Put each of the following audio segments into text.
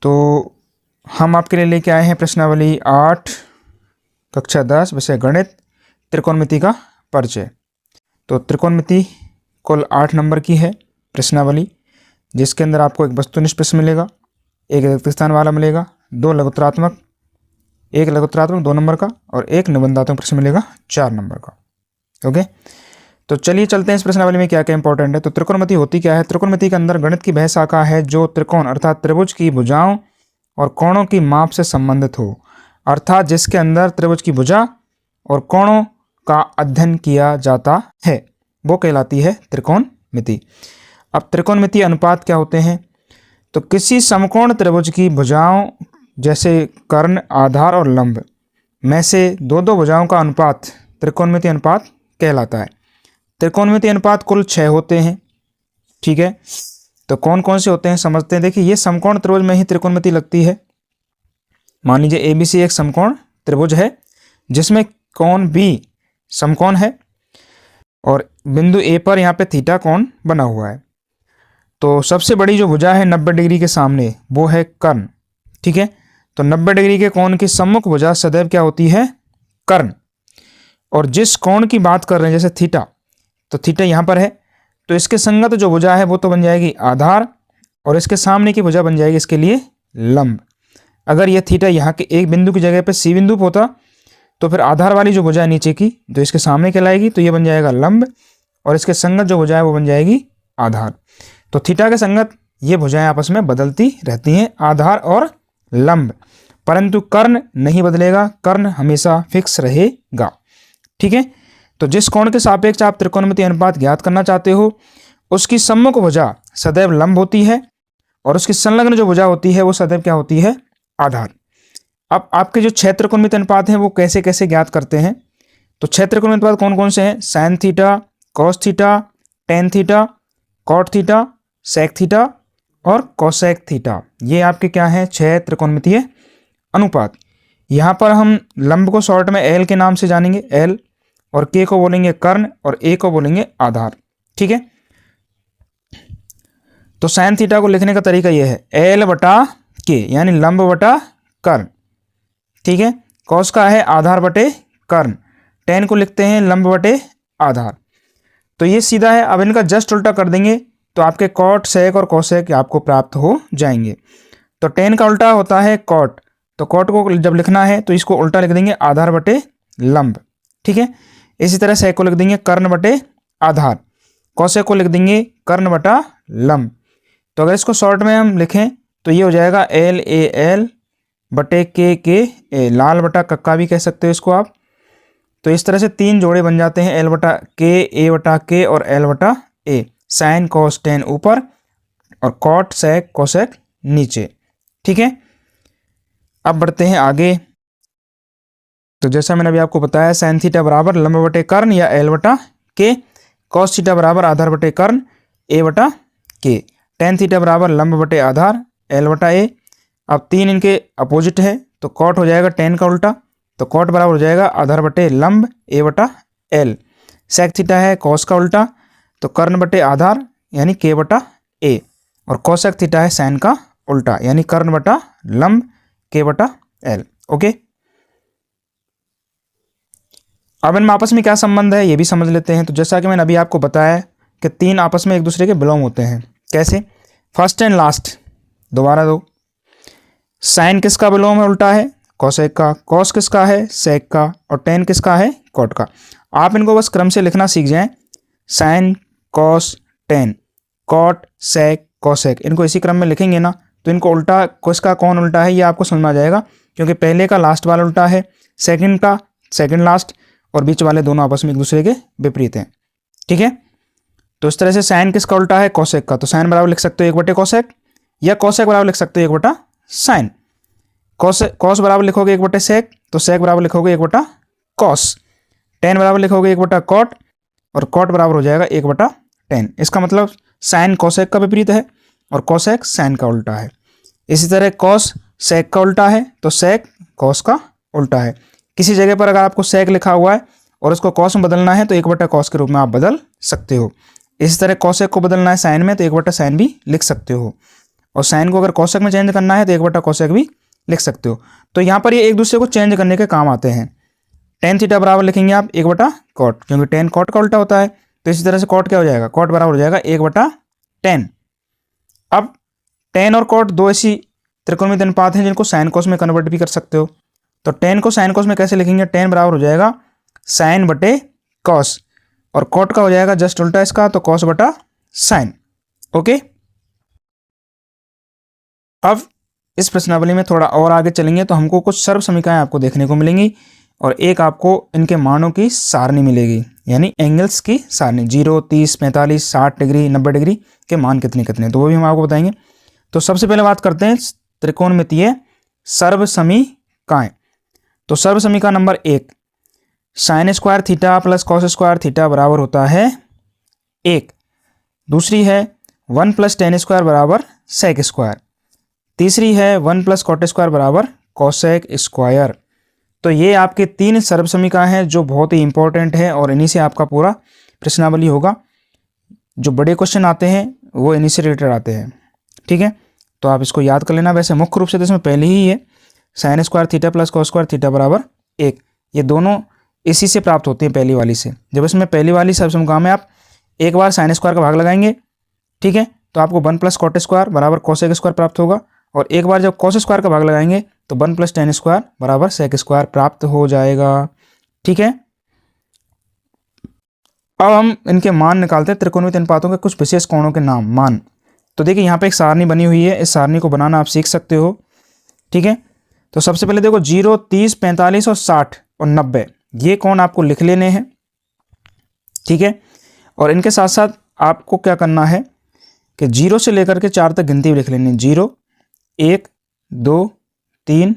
तो हम आपके लिए लेके आए हैं प्रश्नावली 8 कक्षा 10 विषय गणित त्रिकोणमिति का परिचय। तो त्रिकोणमिति कुल 8 नंबर की है प्रश्नावली, जिसके अंदर आपको एक वस्तुनिष्ठ प्रश्न मिलेगा, एक रिक्त स्थान वाला मिलेगा, 2 लघुत्तरात्मक, एक लघुत्तरात्मक 2 नंबर का और एक निबंधात्मक प्रश्न मिलेगा 4 नंबर का। ओके, तो चलिए चलते हैं इस प्रश्नावली में क्या क्या इंपॉर्टेंट है। तो त्रिकोणमिति होती क्या है? त्रिकोणमिति के अंदर गणित की वह शाखा है जो त्रिकोण अर्थात त्रिभुज की भुजाओं और कोणों की माप से संबंधित हो, अर्थात जिसके अंदर त्रिभुज की भुजा और कोणों का अध्ययन किया जाता है वो कहलाती है त्रिकोणमिति। अब त्रिकोणमिति अनुपात क्या होते हैं? तो किसी समकोण त्रिभुज की भुजाओं जैसे कर्ण, आधार और लंब में से दो भुजाओं का अनुपात त्रिकोणमिति अनुपात कहलाता है। त्रिकोणमिति अनुपात कुल 6 होते हैं। ठीक है, तो कौन कौन से होते हैं समझते हैं। देखिए, ये समकोण त्रिभुज में ही त्रिकोणमिति लगती है। मान लीजिए ABC एक समकोण त्रिभुज है जिसमें कोण B समकोण है और बिंदु A पर यहाँ पे थीटा कोण बना हुआ है। तो सबसे बड़ी जो भुजा है 90 डिग्री के सामने वो है कर्ण। ठीक है, तो 90 डिग्री के कोण की सम्मुख भुजा सदैव क्या होती है? कर्ण। और जिस कोण की बात कर रहे हैं जैसे थीटा, तो थीटा यहाँ पर है, तो इसके संगत जो भुजा है वो तो बन जाएगी आधार और इसके सामने की भुजा बन जाएगी इसके लिए लंब। अगर यह थीटा यहाँ के एक बिंदु की जगह पे C बिंदु होता तो फिर आधार वाली जो भुजा है नीचे की जो इसके सामने कहलाएगी, तो ये बन जाएगा लंब और इसके संगत जो भुजा है वो बन जाएगी आधार। तो थीटा के संगत ये भुजाएं आपस में बदलती रहती हैं, आधार और लंब, परंतु कर्ण नहीं बदलेगा, कर्ण हमेशा फिक्स रहेगा। ठीक है, तो जिस कोण के सापेक्ष आप त्रिकोणमिति अनुपात ज्ञात करना चाहते हो उसकी सम्मुख भुजा सदैव लंब होती है और उसकी संलग्न जो भुजा होती है वो सदैव क्या होती है? आधार। अब आपके जो 6 त्रिकोणमिति अनुपात हैं वो कैसे कैसे ज्ञात करते हैं? तो 6 त्रिकोणमिति अनुपात कौन कौन से हैं? Sine theta, cos theta, tan theta, cot theta, sec theta और कोसेक थीटा। ये आपके क्या हैं? 6 त्रिकोणमितीय अनुपात। यहाँ पर हम लंब को शॉर्ट में L के नाम से जानेंगे, L, और K को बोलेंगे कर्ण और A को बोलेंगे आधार। ठीक है, तो साइन थीटा को लिखने का तरीका यह है L बटा K यानी लंब बटा कर्ण। ठीक है, कॉस का है आधार बटे कर्ण, टेन को लिखते हैं लंब बटे आधार। तो ये सीधा है। अब इनका जस्ट उल्टा कर देंगे तो आपके कॉट, सेक और कोसेक आपको प्राप्त हो जाएंगे। तो टेन का उल्टा होता है कॉट, तो कॉट को जब लिखना है तो इसको उल्टा लिख देंगे आधार बटे लंब। ठीक है, इसी तरह सेक को लिख देंगे कर्ण बटे आधार, कोसेक को लिख देंगे कर्ण बटा लंब। तो अगर इसको शॉर्ट में हम लिखें तो ये हो जाएगा LAL बटे KA, लाल बटा कक्का भी कह सकते हो इसको आप। तो इस तरह से 3 जोड़े बन जाते हैं, L बटा K, A बटा K और L बटा A। साइन कॉस टेन ऊपर और कॉट, सेक, कोसेक नीचे। ठीक है, अब बढ़ते हैं आगे। तो जैसा मैंने अभी आपको बताया, साइन थीटा बराबर लंब बटे कर्ण या L बटा K, कॉस थीटा बराबर आधार बटे कर्ण A बटा K, टेन थीटा बराबर लंब बटे आधार L बटा A। अब 3 इनके अपोजिट है तो कॉट हो जाएगा टेन का उल्टा, तो कॉट बराबर हो जाएगा आधार बटे लंब A बटा L। सेक थीटा है कॉस का उल्टा, तो कर्ण बटे आधार यानी K बटा A, और कोसेक थीटा है साइन का उल्टा यानी कर्ण बटा लंब K बटा L। ओके, अब इनमें आपस में क्या संबंध है ये भी समझ लेते हैं। तो जैसा कि मैंने अभी आपको बताया कि 3 आपस में एक दूसरे के बिलोंग होते हैं। कैसे? फर्स्ट एंड लास्ट, दोबारा दो। साइन किसका बिलोंग है? उल्टा है कोसेक का, कॉस किसका है? सेक का, और टेन किसका है? कॉट का। आप इनको बस क्रम से लिखना सीख जाएं, sign, cos, tan, cot, sec, cosec, इनको इसी क्रम में लिखेंगे ना तो इनको उल्टा किसका कौन उल्टा है ये आपको समझ में आ जाएगा, क्योंकि पहले का लास्ट वाला उल्टा है, सेकंड का सेकंड लास्ट, और बीच वाले दोनों आपस में एक दूसरे के विपरीत हैं। ठीक है, तो इस तरह से साइन किसका उल्टा है? कोसेक का, तो साइन बराबर लिख सकते हो 1 बटे कोसेक, या कोसेक बराबर लिख सकते हो 1 बटा साइन। कॉस बराबर लिखोगे 1 बटे सेक, तो सेक बराबर लिखोगे 1 बटा कॉस। टेन बराबर लिखोगे 1 बटा कॉट, और कॉट बराबर हो जाएगा 1 बटा टेन। इसका मतलब साइन कोसेक का विपरीत है और कोसेक साइन का उल्टा है। इसी तरह कॉस सेक का उल्टा है तो सेक कॉस का उल्टा है। किसी जगह पर अगर आपको सेक लिखा हुआ है और उसको कॉस में बदलना है तो 1 बटा कॉस के रूप में आप बदल सकते हो। इसी तरह कोसेक को बदलना है साइन में तो 1 बटा साइन भी लिख सकते हो। और साइन को अगर कोसेक में चेंज करना है तो 1/कोसेक भी लिख सकते हो। तो यहाँ पर ये एक दूसरे को चेंज करने के काम आते हैं। टेन थीटा बराबर लिखेंगे आप 1/कॉट, क्योंकि टेन कॉट का उल्टा होता है। तो इसी तरह से कॉट क्या हो जाएगा, कॉट बराबर हो जाएगा 1/10। अब टेन और कॉट दो ऐसी त्रिकोणमितीय अनुपात हैं जिनको साइन कोस में कन्वर्ट भी कर सकते हो। तो टेन को साइन कोस में कैसे लिखेंगे, टेन बराबर हो जाएगा साइन बटे कॉस, और कॉट का हो जाएगा जस्ट उल्टा इसका, तो कॉस बटा साइन। ओके, अब इस प्रश्नावली में थोड़ा और आगे चलेंगे तो हमको कुछ सर्व समीकरणाएं आपको देखने को मिलेंगी और एक आपको इनके मानों की सारणी मिलेगी, यानी एंगल्स की सारणी, 0, 30, 45, 60 डिग्री, 90 डिग्री के मान कितने कितने, तो वो भी हम आपको बताएंगे। तो सबसे पहले बात करते हैं त्रिकोणमितीय सर्व समीकरण। तो सर्व समीकरण number 1, sine square theta plus cos square theta बराबर होता है 1। दूसरी है 1 + tan स्क्वायर बराबर सेक स्क्वायर। तीसरी है 1 + कॉट स्क्वायर बराबर कोसेक स्क्वायर। तो ये आपके 3 सर्व समीकरण हैं जो बहुत ही इंपॉर्टेंट है और इन्हीं से आपका पूरा प्रश्नावली होगा। जो बड़े क्वेश्चन आते हैं वो इन्हीं से रिलेटेड आते हैं, ठीक है। तो आप इसको याद कर लेना। वैसे मुख्य रूप से तो इसमें पहले ही है sine square theta plus cos square theta बराबर 1, ये दोनों इसी से प्राप्त होती हैं, पहली वाली से। जब इसमें पहली वाली सर्व समीकरण में आप एक बार साइन स्क्वायर का भाग लगाएंगे, ठीक है, तो आपको 1 + कॉट स्क्वायर बराबर कोसेक स्क्वायर प्राप्त होगा, और एक बार जब कॉस स्क्वायर का भाग लगाएंगे तो 1 + tan स्क्वायर बराबर सेक स्क्वायर प्राप्त हो जाएगा, ठीक है। अब हम इनके मान निकालते हैं, त्रिकोणमितीय अनुपातों के कुछ विशेष कोणों के नाम, मान। तो देखिए यहाँ पे एक सारणी बनी हुई है, इस सारणी को बनाना आप सीख सकते हो, ठीक है। तो सबसे पहले देखो 0, 30, 45 और 60 और 90, ये कोण आपको लिख लेने हैं, ठीक है। और इनके साथ साथ आपको क्या करना है कि 0 से लेकर के 4 तक गिनती भी लिख लेनी है, 0, 1, 2, 3,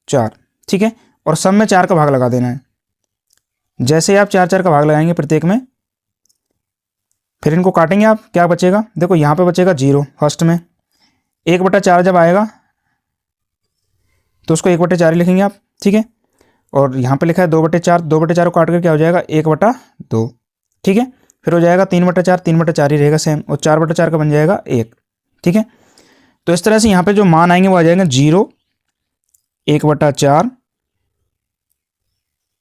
4, ठीक है। और सब में 4 का भाग लगा देना है। जैसे आप 4 का भाग लगाएंगे प्रत्येक में, फिर इनको काटेंगे आप, क्या बचेगा, देखो यहाँ पे बचेगा 0 फर्स्ट में, 1/4 जब आएगा तो उसको 1/4 ही लिखेंगे आप, ठीक है। और यहाँ पे लिखा है 2/4, 2/4 को काट कर क्या हो जाएगा 1/2, ठीक है। फिर हो जाएगा 3/4, 3/4 ही रहेगा सेम, और 4/4 का बन जाएगा 1, ठीक है। तो इस तरह से यहाँ पे जो मान आएंगे वो आ जाएंगे 0, 1/4,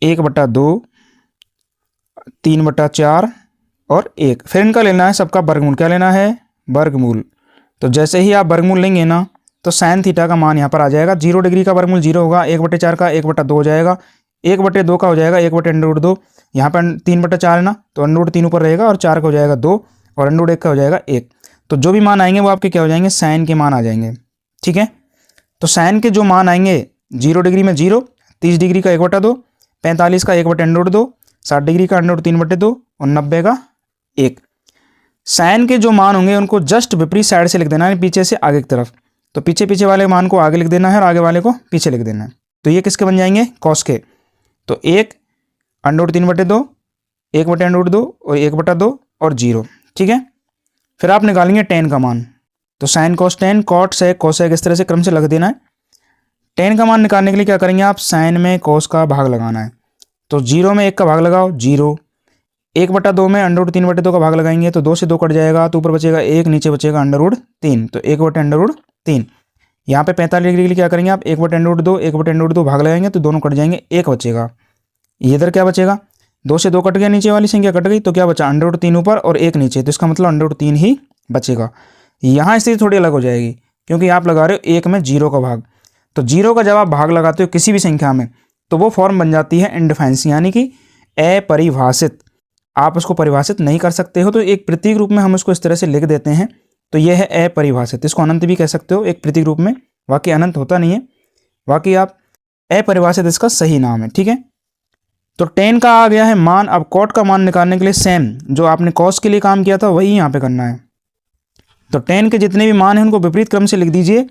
1/2, 3/4 और 1। फिर इनका लेना है सबका वर्गमूल, क्या लेना है, वर्गमूल। तो जैसे ही आप वर्गमूल लेंगे ना तो साइन थीटा का मान यहाँ पर आ जाएगा, 0 डिग्री का वर्गमूल 0 होगा, 1/4 का 1/2 हो जाएगा, 1/2 का हो जाएगा 1/√2, यहाँ पर 3/4 है ना, तो √3 ऊपर रहेगा और 4 का हो जाएगा 2 और √1 का हो जाएगा 1। तो जो भी मान आएंगे वो आपके क्या हो जाएंगे, साइन के मान आ जाएंगे, ठीक है। तो साइन के जो मान आएंगे 0 डिग्री में 0, 30 डिग्री का 1/2, 45 का 1/√2, 60 डिग्री का √3/2 और 90 का 1। साइन के जो मान होंगे उनको जस्ट विपरीत साइड से लिख देना है, पीछे से आगे की तरफ। तो पीछे वाले मान को आगे लिख देना है और आगे वाले को पीछे लिख देना है। तो ये किसके बन जाएंगे, कॉस के। तो 1 √3/2, 1/√2 और 1/2 और 0, ठीक है। फिर आप निकालेंगे टेन का मान। तो sine cos tan, cot sec cosec, इस तरह से क्रम से लग देना है। टेन का मान निकालने के लिए क्या करेंगे आप, साइन में कॉस का भाग लगाना है। तो 0 में 1 का भाग लगाओ, 0, 1/2 में √3/2 का भाग लगाएंगे तो 2 से 2 कट जाएगा, तो ऊपर बचेगा 1, नीचे बचेगा √3, तो 1/√3। यहाँ पे 45 डिग्री के लिए क्या करेंगे आप, 1/√2, 1/√2 भाग लगाएंगे तो दोनों कट जाएंगे, 1 बचेगा। इधर क्या बचेगा, 2 से 2 कट गया, नीचे वाली संख्या कट गई, तो क्या बचा, √3 ऊपर और 1 नीचे, तो इसका मतलब √3 ही बचेगा। यहाँ स्थिति थोड़ी अलग हो जाएगी क्योंकि आप लगा रहे हो 1 में 0 का भाग। तो 0 का जब आप भाग लगाते हो किसी भी संख्या में तो वो फॉर्म बन जाती है इंडिफाइंस, यानी कि अपरिभाषित। आप उसको परिभाषित नहीं कर सकते हो, तो एक प्रतीक रूप में हम उसको इस तरह से लिख देते हैं, तो यह है अपरिभाषित। इसको अनंत भी कह सकते हो एक प्रतीक रूप में, बाकी अनंत होता नहीं है, बाकी आप अपरिभाषित इसका सही नाम है, ठीक है। तो टेन का आ गया है मान। अब कॉट का मान निकालने के लिए सेम जो आपने कॉस के लिए काम किया था वही यहाँ पे करना है। तो टेन के जितने भी मान हैं उनको विपरीत क्रम से लिख दीजिए,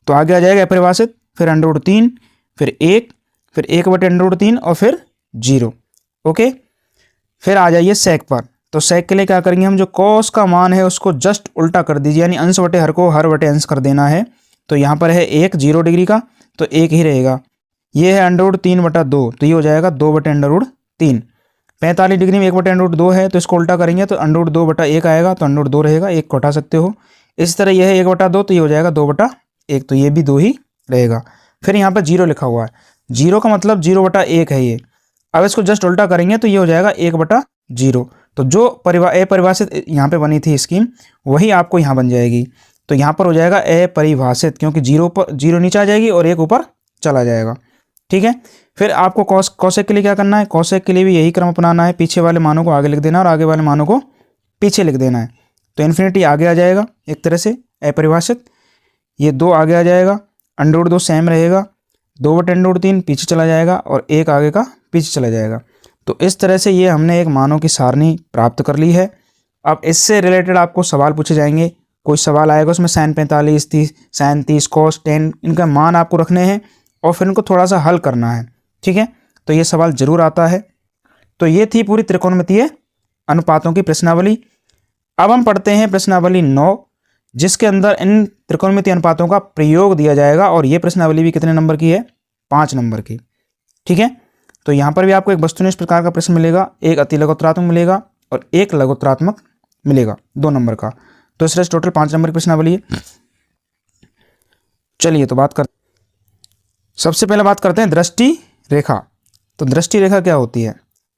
तो आगे आ जाएगा अपरिभाषित, फिर √3, फिर 1, फिर 1/√3 और फिर 0, ओके। फिर आ जाइए सेक पर। तो सेक के लिए क्या करेंगे हम, जो कॉस का मान है उसको जस्ट उल्टा कर दीजिए, यानी अंश बटे हर को हर बटे अंश कर देना है। तो यहाँ पर है 1 0 डिग्री का, तो 1 ही रहेगा। ये है √3/2, तो ये हो जाएगा 2/√3। 45 डिग्री में 1/√2 है, तो इसको उल्टा करेंगे तो √2/1 आएगा, तो √2 रहेगा, 1 को हटा सकते हो। इस तरह यह है 1/2, तो ये हो जाएगा 2/1, तो ये भी 2 ही रहेगा। फिर यहाँ पर 0 लिखा हुआ है, 0 का मतलब 0/1 है ये। अब इसको जस्ट उल्टा करेंगे तो ये हो जाएगा 1/0। तो जो अपरिभाषित यहाँ पे बनी थी स्कीम, वही आपको यहाँ बन जाएगी। तो यहाँ पर हो जाएगा अपरिभाषित, क्योंकि 0 नीचे आ जाएगी और 1 ऊपर चला जाएगा। ठीक है। फिर आपको कौशिक के लिए क्या करना है, कौशिक के लिए भी यही क्रम अपनाना है, पीछे वाले मानों को आगे लिख देना और आगे वाले मानों को पीछे लिख देना है। तो इन्फिनिटी आगे आ जाएगा एक तरह से अपरिभाषित, ये 2 आगे आ जाएगा, √2 सेम रहेगा, 2/√3 पीछे चला जाएगा और 1 आगे का पीछे चला जाएगा। तो इस तरह से ये हमने एक मानों की सारणी प्राप्त कर ली है। अब इससे रिलेटेड आपको सवाल पूछे जाएंगे, कोई सवाल आएगा उसमें sin 45, 30, sin 30, cos 10, इनका मान आपको रखने हैं और फिर इनको थोड़ा सा हल करना है। ठीक है, तो ये सवाल जरूर आता है। तो ये थी पूरी त्रिकोणमितीय अनुपातों की प्रश्नावली। अब हम पढ़ते हैं प्रश्नावली 9, जिसके अंदर इन त्रिकोणमितीय अनुपातों का प्रयोग दिया जाएगा। और ये प्रश्नावली भी कितने नंबर की है, 5 नंबर की। ठीक है, तो यहाँ पर भी आपको एक वस्तुनिष्ठ प्रकार का प्रश्न मिलेगा, एक अतिलघुत्तरात्मक मिलेगा और एक लघुत्तरात्मक मिलेगा 2 नंबर का। तो इस तरह से टोटल 5 नंबर की प्रश्नावली है। चलिए तो सबसे पहले बात करते हैं दृष्टि रेखा। तो दृष्टि रेखा क्या होती है,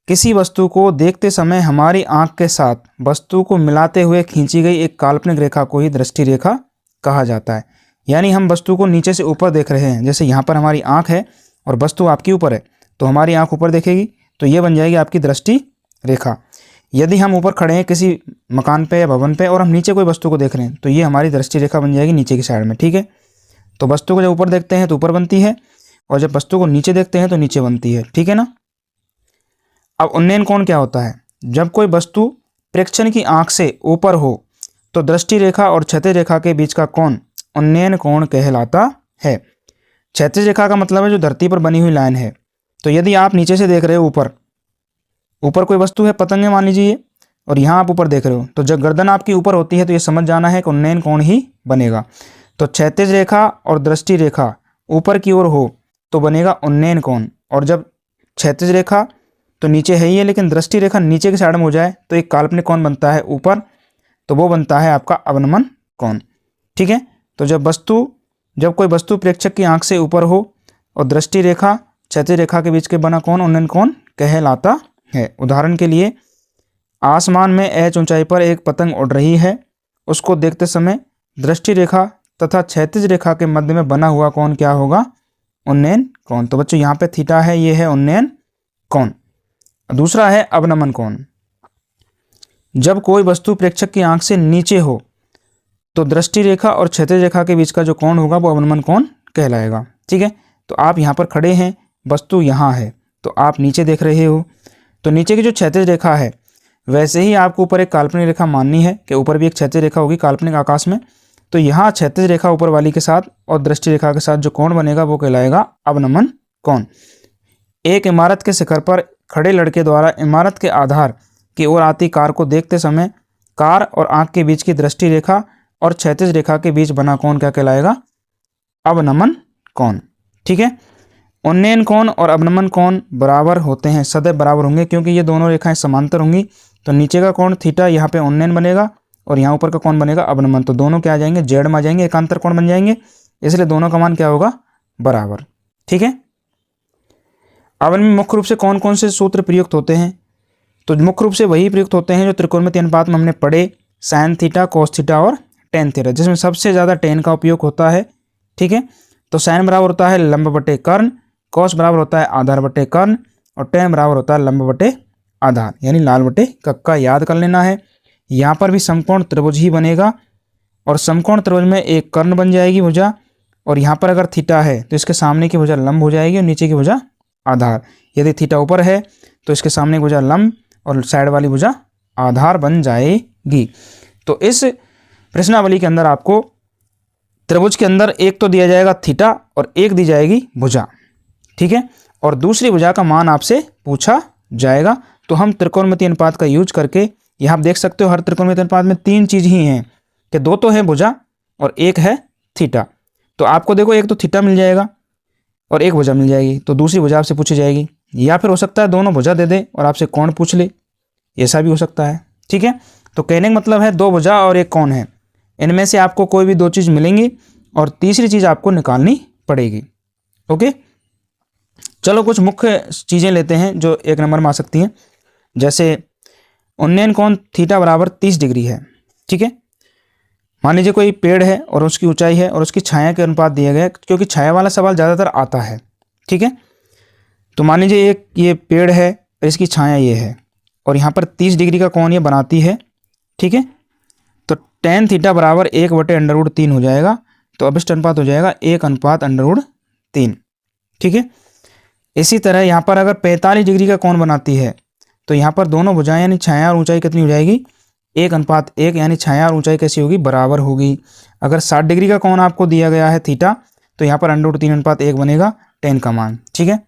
किसी वस्तु को देखते समय हमारी आंख के साथ वस्तु को मिलाते हुए खींची गई एक काल्पनिक रेखा को ही दृष्टि रेखा कहा जाता है। यानी हम वस्तु को नीचे से ऊपर देख रहे हैं, जैसे यहाँ पर हमारी आंख है और वस्तु आपकी ऊपर है, तो हमारी आंख ऊपर देखेगी, तो ये बन जाएगी आपकी दृष्टि रेखा। यदि हम ऊपर खड़े हैं किसी मकान पे या भवन पे और हम नीचे कोई वस्तु को देख रहे हैं, तो ये हमारी दृष्टि रेखा बन जाएगी नीचे की साइड में। ठीक है, तो वस्तु को जब ऊपर देखते हैं तो ऊपर बनती है और जब वस्तु को नीचे देखते हैं तो नीचे बनती है। ठीक है ना। अब उन्नयन कोण क्या होता है, जब कोई वस्तु प्रेक्षण की आंख से ऊपर हो तो दृष्टि रेखा और क्षैतिज रेखा के बीच का कोण उन्नयन कोण कहलाता है। क्षैतिज रेखा का मतलब है जो धरती पर बनी हुई लाइन है। तो यदि आप नीचे से देख रहे हो, ऊपर कोई वस्तु है, पतंगे मान लीजिए, और यहाँ आप ऊपर देख रहे हो, तो जब गर्दन आपकी ऊपर होती है तो ये समझ जाना है कि उन्नयन कोण ही बनेगा। तो क्षैतिज रेखा और दृष्टि रेखा ऊपर की ओर हो तो बनेगा उन्नयन कोण, और जब क्षैतिज रेखा तो नीचे है ही है लेकिन दृष्टि रेखा नीचे की साइड में हो जाए तो एक काल्पनिक कोण बनता है ऊपर, तो वो बनता है आपका अवनमन कोण। ठीक है, तो जब कोई वस्तु प्रेक्षक की आंख से ऊपर हो और दृष्टि रेखा क्षैतिज रेखा के बीच के बना कोण उन्नयन कोण कहलाता है। उदाहरण के लिए, आसमान में h ऊंचाई पर एक पतंग उड़ रही है, उसको देखते समय दृष्टि रेखा तथा क्षैतिज रेखा के मध्य में बना हुआ कोण क्या होगा, उन्नयन कोण। तो बच्चों यहाँ पे थीटा है, ये है उन्नयन कोण। दूसरा है अवनमन कोण। जब कोई वस्तु प्रेक्षक की आंख से नीचे हो तो दृष्टि रेखा और क्षैतिज रेखा के बीच का जो कोण होगा वो अवनमन कोण कहलाएगा। ठीक है, तो आप यहाँ पर खड़े हैं, वस्तु यहाँ है, तो आप नीचे देख रहे हो, तो नीचे की जो क्षैतिज रेखा है वैसे ही आपको ऊपर एक काल्पनिक रेखा माननी है कि ऊपर भी एक क्षैतिज रेखा होगी काल्पनिक आकाश में। तो यहाँ क्षैतिज रेखा ऊपर वाली के साथ और दृष्टि रेखा के साथ जो कोण बनेगा वो कहलाएगा अवनमन कोण। एक इमारत के शिखर पर खड़े लड़के द्वारा इमारत के आधार की ओर आती कार को देखते समय कार और आंख के बीच की दृष्टि रेखा और क्षैतिज रेखा के बीच बना कोण क्या कहलाएगा, अवनमन कोण। ठीक है, उन्नयन कोण और अवनमन कोण बराबर होते हैं, सदैव बराबर होंगे, क्योंकि ये दोनों रेखाएं समांतर होंगी। तो नीचे का कोण थीटा यहाँ पे उन्नयन बनेगा और यहाँ ऊपर का कोण बनेगा अवनमन। तो दोनों क्या आ जाएंगे, जेड में आ जाएंगे, एकांतर कोण बन जाएंगे, इसलिए दोनों का मान क्या होगा, बराबर। ठीक है, अवन में मुख्य रूप से कौन कौन से सूत्र प्रयुक्त होते हैं, तो मुख्य रूप से वही प्रयुक्त होते हैं जो त्रिकोणमितीय अनुपात में हमने पढ़े, साइन थीटा, कोस थीटा और टेन थीटा, जिसमें सबसे ज़्यादा टेन का उपयोग होता है। ठीक है, तो साइन बराबर होता है लंब बटे कर्ण, कॉस बराबर होता है आधार बटे कर्ण और टेन बराबर होता है लंब बटे आधार, यानी लाल बटे कक्का याद कर लेना है। यहाँ पर भी समकोण त्रिभुज ही बनेगा और समकोण त्रिभुज में एक कर्ण बन जाएगी भुजा, और यहाँ पर अगर थीटा है तो इसके सामने की भुजा लंब हो जाएगी और नीचे की भुजा आधार। यदि थीटा ऊपर है तो इसके सामने की भुजा लंब और साइड वाली भुजा आधार बन जाएगी। तो इस प्रश्नावली के अंदर आपको त्रिभुज के अंदर एक तो दिया जाएगा थीटा और एक दी जाएगी भुजा। ठीक है, और दूसरी भुजा का मान आपसे पूछा जाएगा। तो हम त्रिकोणमितीय अनुपात का यूज करके यहाँ आप देख सकते हो हर त्रिकोणमितीय अनुपात में 3 चीज ही हैं कि 2 तो है भुजा और एक है थीटा। तो आपको देखो एक तो थीटा मिल जाएगा और एक भुजा मिल जाएगी, तो दूसरी भुजा आपसे पूछी जाएगी, या फिर हो सकता है दोनों भुजा दे दे और आपसे कोण पूछ ले, ऐसा भी हो सकता है। ठीक है, तो कहने का मतलब है 2 भुजा और एक कोण है, इनमें से आपको कोई भी 2 चीज़ मिलेंगी और तीसरी चीज़ आपको निकालनी पड़ेगी। ओके, चलो कुछ मुख्य चीज़ें लेते हैं जो 1 नंबर में आ सकती हैं। जैसे उन्नयन कोण थीटा बराबर 30 डिग्री है। ठीक है, मान लीजिए कोई पेड़ है और उसकी ऊंचाई है और उसकी छाया के अनुपात दिए गए, क्योंकि छाया वाला सवाल ज़्यादातर आता है। ठीक है, तो मान लीजिए एक ये पेड़ है, इसकी छाया ये है और यहाँ पर 30 डिग्री का कोण ये बनाती है। ठीक है, तो tan थीटा बराबर 1/√3 हो जाएगा। तो अभिष्ट अनुपात हो जाएगा 1/√3। ठीक है, इसी तरह यहाँ पर अगर 45 डिग्री का कोण बनाती है तो यहाँ पर दोनों भुजाएं यानी छाया और ऊंचाई कितनी हो जाएगी? 1:1, यानी छाया और ऊंचाई कैसी होगी? बराबर होगी। अगर 60 डिग्री का कोण आपको दिया गया है थीटा, तो यहाँ पर √3:1 बनेगा tan का मान। ठीक है,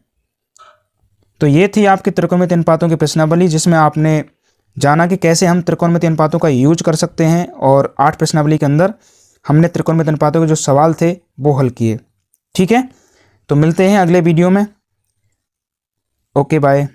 तो ये थी आपकी त्रिकोणमितीय अनुपातों की प्रश्नावली, जिसमें आपने जाना कि कैसे हम त्रिकोणमितीय अनुपातों का यूज कर सकते हैं, और 8 प्रश्नावली के अंदर हमने त्रिकोणमितीय अनुपातों के जो सवाल थे वो हल किए। ठीक है, तो मिलते हैं अगले वीडियो में। Okay, bye.